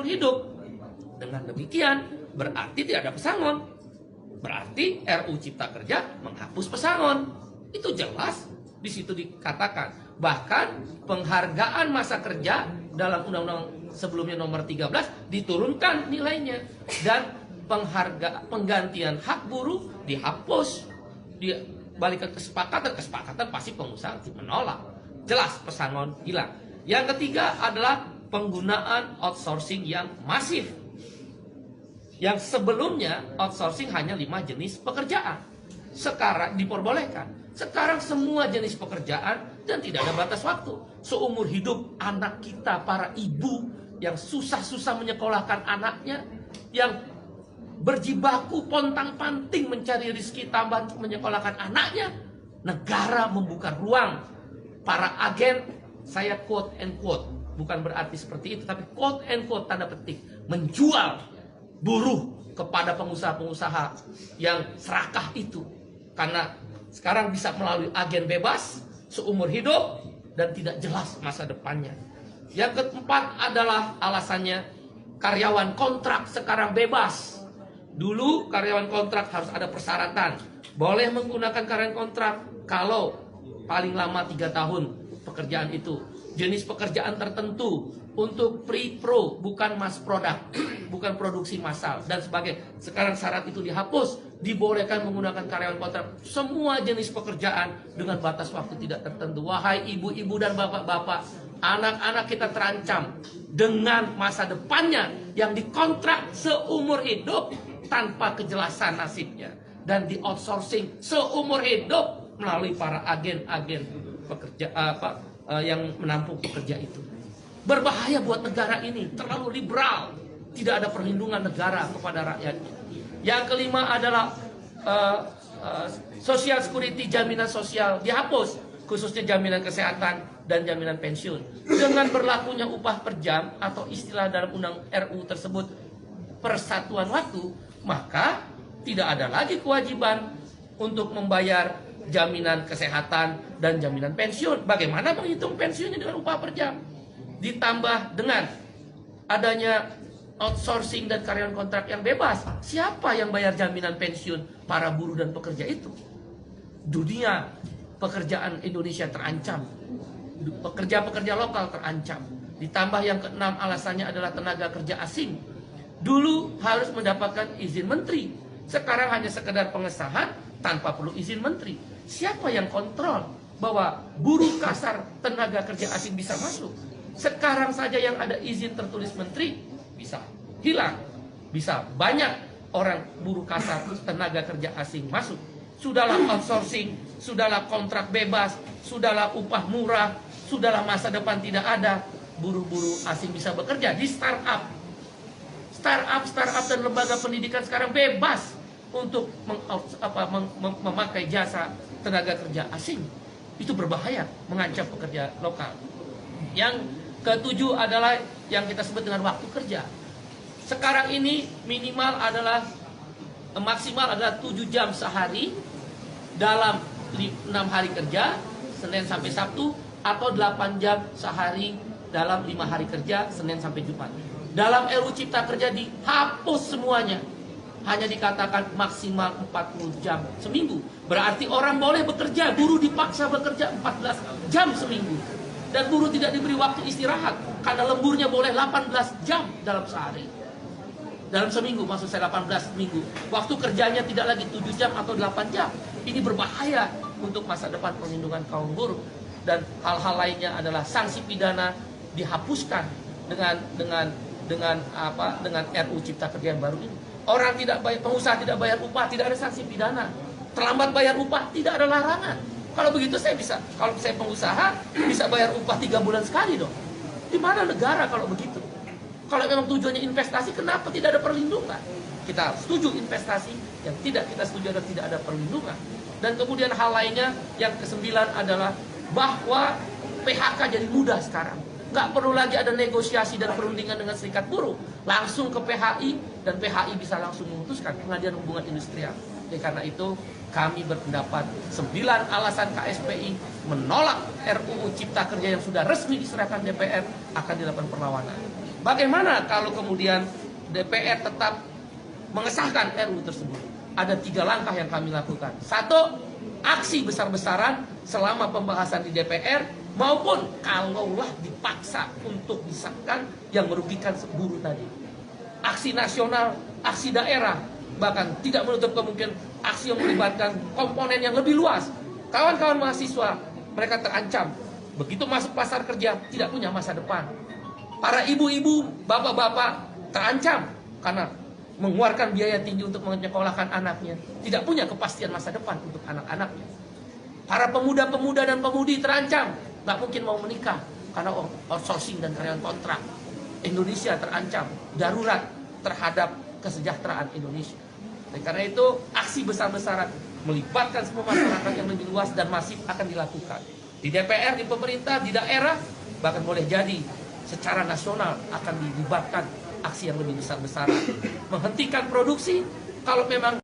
hidup. Dengan demikian berarti tidak ada pesangon. Berarti RUU Cipta Kerja menghapus pesangon. Itu jelas di situ dikatakan. Bahkan penghargaan masa kerja dalam undang-undang sebelumnya nomor 13 diturunkan nilainya, dan penggantian hak buruh dihapus. Dibalikan kesepakatan pasti pengusaha menolak. Jelas pesangon hilang. Yang ketiga adalah penggunaan outsourcing yang masif. Yang sebelumnya outsourcing hanya 5 jenis pekerjaan, sekarang diperbolehkan. Sekarang semua jenis pekerjaan dan tidak ada batas waktu. Seumur hidup anak kita, para ibu yang susah-susah menyekolahkan anaknya, yang berjibaku pontang-panting mencari rezeki tambahan untuk menyekolahkan anaknya, negara membuka ruang. Para agen, saya quote and quote, bukan berarti seperti itu, tapi quote and quote tanda petik, menjual buruh kepada pengusaha-pengusaha yang serakah itu. Karena sekarang bisa melalui agen bebas seumur hidup dan tidak jelas masa depannya. Yang keempat adalah alasannya karyawan kontrak sekarang bebas. Dulu karyawan kontrak harus ada persyaratan. Boleh menggunakan karyawan kontrak kalau paling lama 3 tahun pekerjaan itu. Jenis pekerjaan tertentu untuk pre-pro, bukan mass product, bukan produksi massal dan sebagainya. Sekarang syarat itu dihapus, dibolehkan menggunakan karyawan kontrak semua jenis pekerjaan dengan batas waktu tidak tertentu. Wahai ibu-ibu dan bapak-bapak, anak-anak kita terancam dengan masa depannya yang dikontrak seumur hidup tanpa kejelasan nasibnya dan di outsourcing seumur hidup melalui para agen-agen pekerja yang menampung pekerja itu. Berbahaya buat negara ini, terlalu liberal, tidak ada perlindungan negara kepada rakyatnya. Yang kelima adalah social security, jaminan sosial dihapus, khususnya jaminan kesehatan dan jaminan pensiun. Dengan berlakunya upah per jam atau istilah dalam undang RU tersebut persatuan waktu, maka tidak ada lagi kewajiban untuk membayar jaminan kesehatan dan jaminan pensiun. Bagaimana menghitung pensiunnya dengan upah per jam? Ditambah dengan adanya outsourcing dan karyawan kontrak yang bebas, siapa yang bayar jaminan pensiun para buruh dan pekerja itu? Dunia pekerjaan Indonesia terancam, pekerja-pekerja lokal terancam. Ditambah yang keenam alasannya adalah tenaga kerja asing. Dulu harus mendapatkan izin menteri, sekarang hanya sekedar pengesahan tanpa perlu izin menteri. Siapa yang kontrol bahwa buruh kasar tenaga kerja asing bisa masuk? Sekarang saja yang ada izin tertulis menteri bisa hilang, bisa banyak orang buruh kasar tenaga kerja asing masuk. Sudahlah outsourcing, sudahlah kontrak bebas, sudahlah upah murah, sudahlah masa depan tidak ada, buruh-buruh asing bisa bekerja di startup dan lembaga pendidikan sekarang bebas untuk memakai jasa tenaga kerja asing. Itu berbahaya, mengancam pekerja lokal. Yang ketujuh adalah yang kita sebut dengan waktu kerja. Sekarang ini maksimal adalah 7 jam sehari dalam 6 hari kerja, Senin sampai Sabtu, atau 8 jam sehari dalam 5 hari kerja, Senin sampai Jumat. Dalam RUU Cipta Kerja dihapus semuanya. Hanya dikatakan maksimal 40 jam seminggu. Berarti orang boleh bekerja, buruh dipaksa bekerja 14 jam seminggu. Dan buruh tidak diberi waktu istirahat, karena lemburnya boleh 18 jam dalam sehari. Dalam seminggu, maksud saya 18 minggu. Waktu kerjanya tidak lagi 7 jam atau 8 jam. Ini berbahaya untuk masa depan perlindungan kaum buruh. Dan hal-hal lainnya adalah sanksi pidana dihapuskan dengan RUU Cipta Kerja yang baru ini. Orang tidak bayar, pengusaha tidak bayar upah, tidak ada sanksi pidana. Terlambat bayar upah, tidak ada larangan. Kalau begitu kalau saya pengusaha bisa bayar upah 3 bulan sekali dong. Di mana negara kalau begitu? Kalau memang tujuannya investasi, kenapa tidak ada perlindungan? Kita setuju investasi, yang tidak kita setuju adalah tidak ada perlindungan. Dan kemudian hal lainnya yang ke-9 adalah bahwa PHK jadi mudah sekarang. Nggak perlu lagi ada negosiasi dan perundingan dengan serikat buruh. Langsung ke PHI, dan PHI bisa langsung memutuskan Pengadilan Hubungan Industrial. Jadi karena itu kami berpendapat 9 alasan KSPI menolak RUU Cipta Kerja yang sudah resmi diserahkan DPR akan dilakukan perlawanan. Bagaimana kalau kemudian DPR tetap mengesahkan RUU tersebut? Ada 3 langkah yang kami lakukan. 1, aksi besar-besaran selama pembahasan di DPR, maupun kalaulah dipaksa untuk disahkan yang merugikan buruh tadi. Aksi nasional, aksi daerah, bahkan tidak menutup kemungkinan aksi yang melibatkan komponen yang lebih luas. Kawan-kawan mahasiswa, mereka terancam. Begitu masuk pasar kerja, tidak punya masa depan. Para ibu-ibu, bapak-bapak terancam karena mengeluarkan biaya tinggi untuk menyekolahkan anaknya, tidak punya kepastian masa depan untuk anak-anaknya. Para pemuda-pemuda dan pemudi terancam, nggak mungkin mau menikah karena outsourcing dan karyawan kontrak. Indonesia terancam darurat terhadap kesejahteraan Indonesia. Dan karena itu aksi besar-besaran melibatkan semua masyarakat yang lebih luas dan masif akan dilakukan di DPR, di pemerintah, di daerah, bahkan boleh jadi secara nasional akan dilibatkan aksi yang lebih besar-besaran. Menghentikan produksi kalau memang